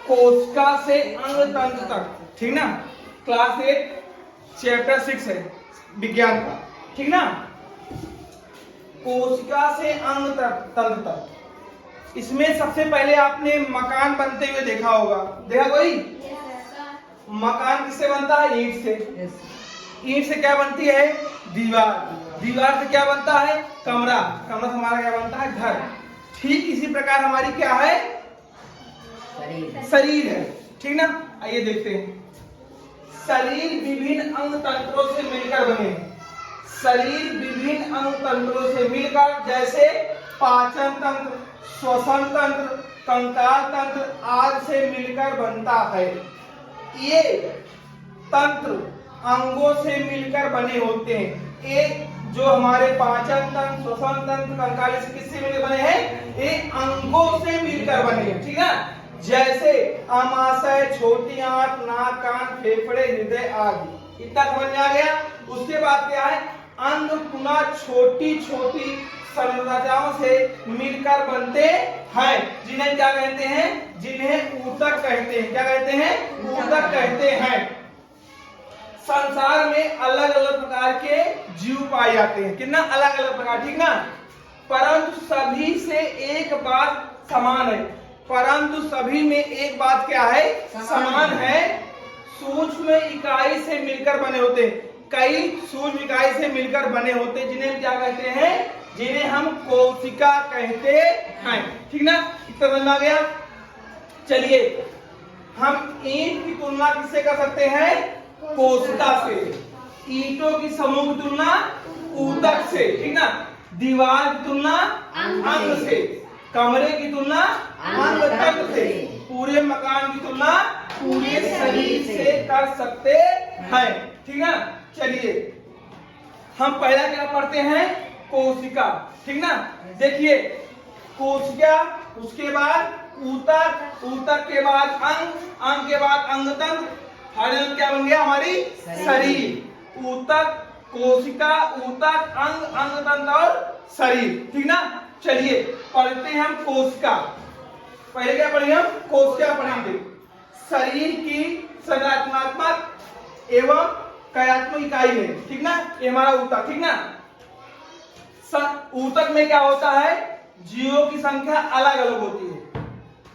कोशिका से अंग तंत्र तक, ठीक ना। क्लास 8 चैप्टर 6 है विज्ञान का, ठीक ना। कोशिका से अंग तंत्र तक, इसमें सबसे पहले आपने मकान बनते हुए देखा होगा, देखा कोई? मकान किससे बनता है? ईंट से। ईंट से क्या बनती है? दीवार। दीवार से क्या बनता है? कमरा। कमरा से हमारा क्या बनता है? घर। ठीक इसी प्रकार हमारी क्या है? शरीर है, ठीक ना। आइए देखते हैं। शरीर विभिन्न अंग तंत्रों से मिलकर बने। शरीर विभिन्न अंग तंत्रों से मिलकर, जैसे पाचन तंत्र, श्वसन तंत्र, कंकाल तंत्र आदि से मिलकर बनता है। ये तंत्र अंगों से मिलकर बने होते हैं। एक जो हमारे पाचन तंत्र, श्वसन तंत्र, कंकाल किससे मिलकर बने हैं? ये अंगों से मिलकर बने हैं, ठीक है। जैसे आमाशय, छोटी आंत, नाक, कान, फेफड़े, हृदय आदि। इतना समझ में आ गया। उसके बाद क्या है? अंग पुनः छोटी छोटी संरचनाओं से मिलकर बनते हैं, जिन्हें क्या कहते हैं? जिन्हें ऊतक कहते हैं। क्या कहते हैं? ऊतक कहते हैं। संसार में अलग अलग प्रकार के जीव पाए जाते हैं, कितना अलग अलग प्रकार, ठीक ना। परंतु सभी से एक बात समान है। परंतु सभी में एक बात क्या है? समान है। सूक्ष्म इकाई से मिलकर बने होते हैं। कई सूक्ष्म इकाई से मिलकर बने होते हैं, जिन्हें क्या कहते हैं? जिन्हें हम कोशिका कहते हैं, ठीक ना। इतना समझ आ गया। चलिए हम ईंट की तुलना किससे कर सकते हैं? कोशिका से। ईंटों की समूह की तुलना ऊतक से, ठीक ना। दीवार की तुलना अंग से। कमरे की तुलना अंग तंत्र से। पूरे मकान की तुलना पूरे शरीर से कर सकते हैं, ठीक ना। चलिए हम पहला क्या पढ़ते हैं? कोशिका, ठीक ना। देखिए कोशिका, उसके बाद ऊतक, ऊतक के बाद अंग, अंग के बाद अंगतंत्र, फाइनल क्या बन गया? हमारी शरीर। ऊतक, कोशिका, ऊतक, अंग, अंगतंत्र और शरीर, ठीक ना। चलिए पढ़ते हैं हम कोशिका। पहले क्या पढ़ेंगे हम? कोशिका पढ़ेंगे। शरीर की संरचनात्मक एवं कार्यात्मक इकाई है, ठीक ना। ये हमारा ऊतक, ठीक ना। ऊतक में क्या होता है? जीवों की संख्या अलग अलग होती है।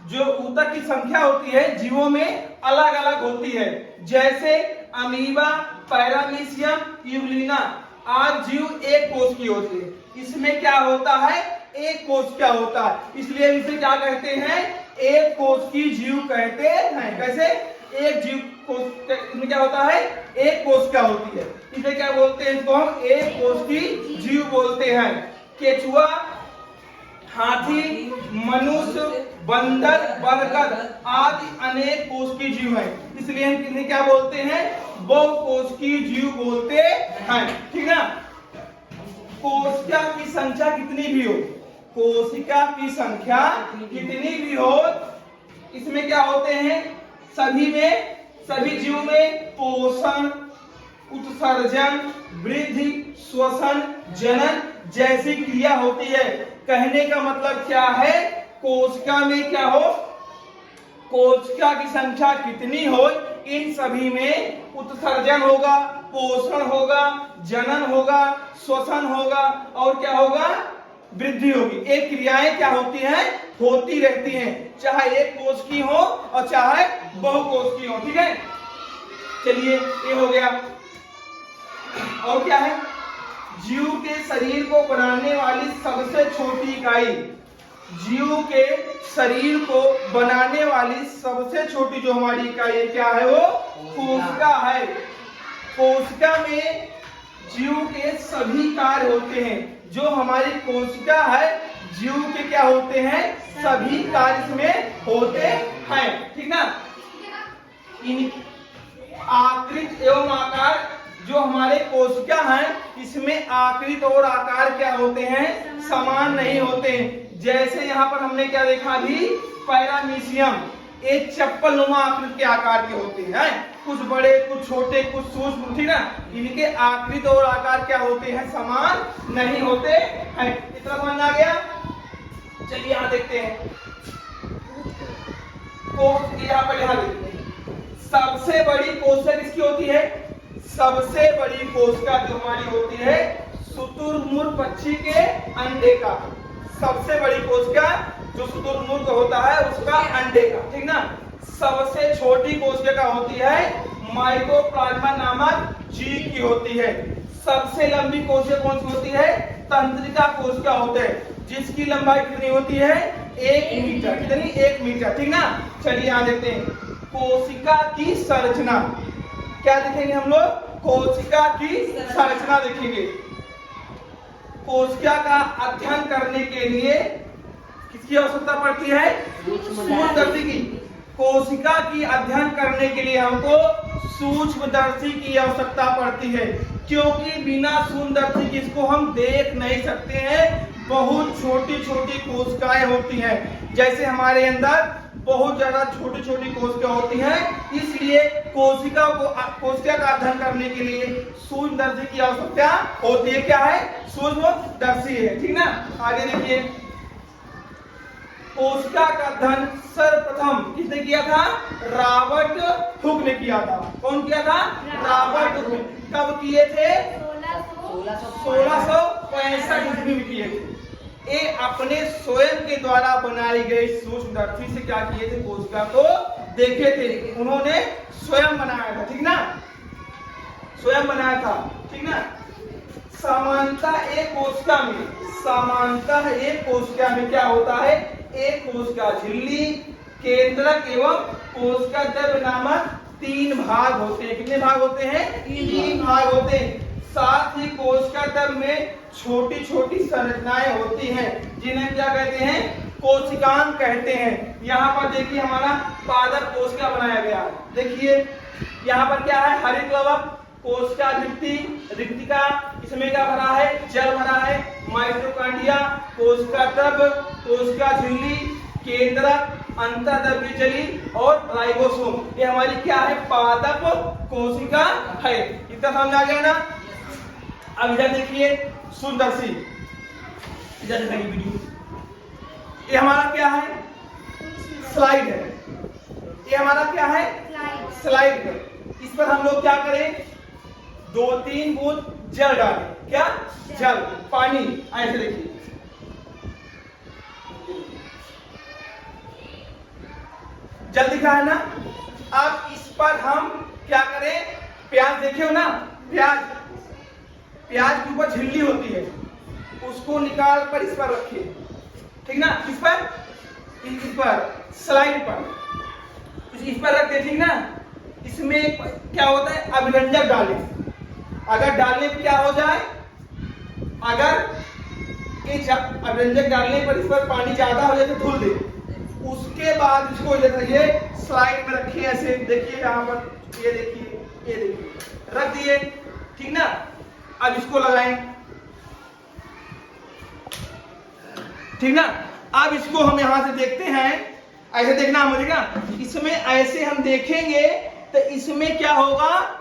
जो ऊतक की संख्या होती है जीवों में अलग अलग होती है। जैसे अमीबा, पैरामीशियम, यूग्लिना आदि जीव एक कोश की होती है। इसमें क्या होता है? एक कोश क्या होता है, इसलिए इसे क्या कहते हैं? एक कोश की जीव कहते हैं। कैसे? एक जीव कोश, इसमें क्या होता है? एक कोश क्या होती है, इसे क्या बोलते हैं? इसको हम एक कोश की जीव बोलते हैं। केचुआ, हाथी, मनुष्य, बंदर, बरगद आदि अनेक कोश की जीव हैं, इसलिए हम किन्हें क्या बोलते हैं? बहुकोश की जीव बोलते हैं, ठीक ना। कोशिका की संख्या कितनी भी हो, कोशिका की संख्या कितनी भी हो, इसमें क्या होते हैं? सभी में, सभी जीव में पोषण, उत्सर्जन, वृद्धि, श्वसन, जनन जैसी क्रिया होती है। कहने का मतलब क्या है? कोशिका में क्या हो? कोशिका की संख्या कितनी हो, इन सभी में उत्सर्जन होगा, पोषण होगा, जनन होगा, श्वसन होगा और क्या होगा? वृद्धि होगी। ये क्रियाएं क्या होती हैं? होती रहती हैं, चाहे एक कोश की हो और चाहे बहुकोश की हो, ठीक है। चलिए ये हो गया। और क्या है? जीव के शरीर को बनाने वाली सबसे छोटी इकाई, जीव के शरीर को बनाने वाली सबसे छोटी जो हमारी इकाई है क्या है? वो कोशिका है। कोशिका में जीव के सभी कार्य होते हैं। जो हमारी कोशिका है जीव के क्या होते हैं? सभी कार्य इसमें होते हैं, ठीक ना। इन आकृति एवं आकार, जो हमारे कोशिका हैं इसमें आकृति और आकार क्या होते हैं? समान नहीं होते हैं। जैसे यहाँ पर हमने क्या देखा अभी? पैरामीशियम, एक चप्पल नुमा आकृति के आकार के होते हैं, कुछ बड़े, कुछ छोटे, कुछ सूक्ष्म, ठीक ना। इनके आकृति और आकार क्या होते हैं? समान नहीं होते हैं। इतना समझ आ गया। चलिए यहाँ देखते हैं। यहाँ पर लिखा देखिए, सबसे बड़ी कोशिका किसकी होती है? सबसे बड़ी कोशिका जो हमारी होती है शुतुरमुर्ग पक्षी के अंडे का, सबसे बड़ी कोशिका जो शुतुरमुर्ग होता है उसका अंडे का, ठीक ना। सबसे छोटी कोशिका होती है माइकोप्लाज्मा नामक जीव की होती है। सबसे लंबी कोशिका कौन सी होती है? तंत्रिका कोशिका होते हैं, जिसकी लंबाई कितनी होती है? 1 मीटर। कितनी? 1 मीटर, ठीक ना। चलिए यहाँ देखते हैं कोशिका की संरचना। क्या देखेंगे हम लोग? कोशिका की संरचना देखेंगे। कोशिका का अध्ययन करने के लिए किसकी आवश्यकता पड़ती है? सूक्ष्मदर्शी की। कोशिका की अध्ययन करने के लिए हमको सूक्ष्मदर्शी की आवश्यकता पड़ती है, क्योंकि बिना सूक्ष्मदर्शी की इसको हम देख नहीं सकते हैं। बहुत छोटी छोटी कोशिकाएं होती हैं, जैसे हमारे अंदर बहुत ज्यादा छोटी छोटी कोशिका होती हैं, इसलिए कोशिका का अध्ययन करने के लिए सूक्ष्मदर्शी की आवश्यकता होती है। क्या है? सूक्ष्मदर्शी है, ठीक ना। आगे देखिए, कोशिका का अध्ययन सर्वप्रथम किसने किया था? रॉबर्ट हुक ने किया था। कौन किया था? Robert Hooke. कब किए थे? 1665 ईस्वी में किए थे। ये अपने स्वयं के द्वारा बनाई गई सूक्ष्मदर्शी से क्या किए थे? कोशिका को देखे थे। उन्होंने स्वयं बनाया था, ठीक ना, स्वयं बनाया था, ठीक ना। समानता एक कोशिका में क्या होता है? एक कोशिका झिल्ली, केंद्रक एवं कोशिका द्रव्य नामक 3 भाग होते हैं। कितने भाग होते हैं? 3 भाग होते हैं। साथ ही कोशिका द्रव्य में छोटी छोटी संरचनाएं होती हैं, जिन्हें क्या कहते हैं? कोशिकांग कहते हैं। यहाँ पर देखिए हमारा पादप कोशिका बनाया गया। देखिए यहाँ पर क्या है? हरित लवक, कोशिका रिक्तिका, इसमें क्या भरा है? जल भरा है। माइटोकॉन्ड्रिया, कोशिका द्रव्य, कोशिका झिल्ली, केंद्रक, अंतर्द्रव्य जली और राइबोसोम, ये हमारी क्या है? पादप कोशिका है। इतना समझ आ गया ना। अब इधर देखिए सूक्ष्मदर्शी, इधर देखिए वीडियो, ये हमारा क्या है? स्लाइड है। ये हमारा क्या है? स्लाइड है। इस पर हम लोग क्या करें? 2-3 बूंद जल डालें। क्या? जल, पानी। ऐसे देखिए, जल दिख रहा है ना। अब इस पर हम क्या करें? प्याज देखे हो ना, प्याज के ऊपर झिल्ली होती है, उसको निकाल कर इस पर रखिए, ठीक ना। किस पर? इस पर, स्लाइड पर इस पर रखते, ठीक ना। इसमें क्या होता है? अभिरंजक डालें। अगर डालने पर क्या हो जाए? अगर अभिरंजक डालने पर इस पर पानी ज्यादा हो जाए तो धुल दे। उसके बाद इसको ये स्लाइड में रखिए, ऐसे देखिए यहाँ पर, ये देखिए रख दिए, ठीक ना। अब इसको लगाएं, ठीक ना। अब इसको हम यहां से देखते हैं, ऐसे देखना मुझे ना। इसमें ऐसे हम देखेंगे तो इसमें क्या होगा?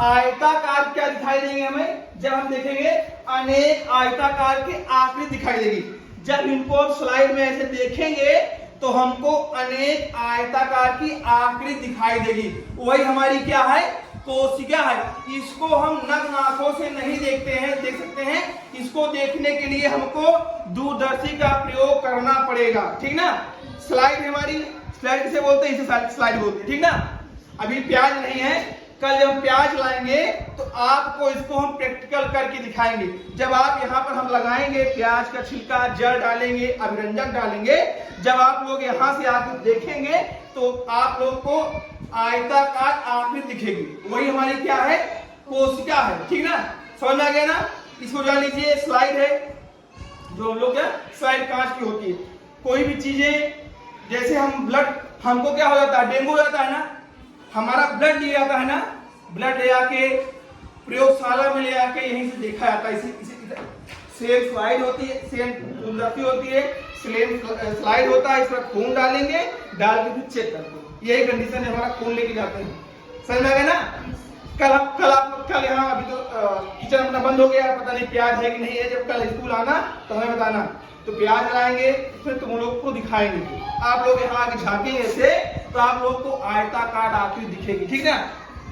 आयताकार क्या दिखाई देंगे हमें? जब हम देखेंगे अनेक आयताकार की आकृति दिखाई देगी। जब इनको स्लाइड में ऐसे देखेंगे तो हमको अनेक आयताकार की आकृति दिखाई देगी। वही हमारी क्या है? कोशिका है। इसको हम नग्न आंखों से नहीं देख सकते हैं। इसको देखने के लिए हमको दूरदर्शी का प्रयोग करना पड़ेगा, ठीक ना। स्लाइड हमारी, स्लाइड किसे बोलते हैं? इसे स्लाइड बोलते हैं, ठीक ना। अभी प्याज नहीं है, कल जब हम प्याज लाएंगे तो आपको इसको हम प्रैक्टिकल करके दिखाएंगे। जब आप यहाँ पर हम लगाएंगे प्याज का छिलका, जल डालेंगे, अभिरंजक डालेंगे, जब आप लोग यहाँ से आकर देखेंगे तो आप लोग को आयताकार आकृति दिखेगी। वही हमारी क्या है? कोशिका है, ठीक ना। समझ आ गया ना। इसको जान लीजिए, स्लाइड है जो हम लोग क्या, स्लाइड कांच की होती है। कोई भी चीजें, जैसे हम ब्लड, हमको क्या हो जाता है? डेंगू हो जाता है ना, हमारा ब्लड लिया जाता है ना, ब्लड ले आके प्रयोगशाला में ले आके यहीं से देखा जाता है। सेम स्लाइड होती है, सेम दूरदर्शी होती है, सेम स्लाइड होता है। इस पर खून डालेंगे, डाल के फिर चेक करते हैं। यही कंडीशन है, हमारा खून लेके जाते हैं। समझ में आ गया ना। कल यहाँ अभी तो किचन अपना बंद हो गया, पता नहीं प्याज है कि नहीं है। जब कल स्कूल आना तो हमें बताना। तो प्याज लाएंगे, फिर तुम लोग को दिखाएंगे। आप लोग यहाँ आके झांकेंगे ऐसे तो आप लोग को आयताकार आकृति दिखेगी, ठीक है।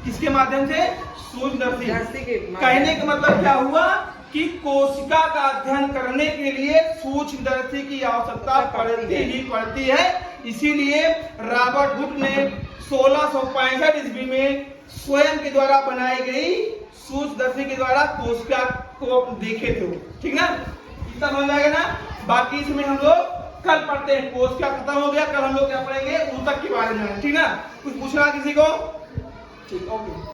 किसके माध्यम से? सूक्ष्मदर्शी के। कहने का मतलब क्या हुआ कि कोशिका का अध्ययन करने के लिए सूक्ष्मदर्शी की आवश्यकता पड़ती है। इसीलिए रॉबर्ट हुक ने 1665 ईस्वी में स्वयं के द्वारा बनाई गई सूक्ष्मदर्शी के द्वारा कोशिका को देखे थे, ठीक ना। इतना समझ आएगा ना। बाकी इसमें हम लोग कल पढ़ते हैं। कोशिका खत्म हो गया, कल हम लोग क्या पढ़ेंगे? ऊतक के बारे में, ठीक ना। कुछ पूछना किसी को? ठीक, ओके।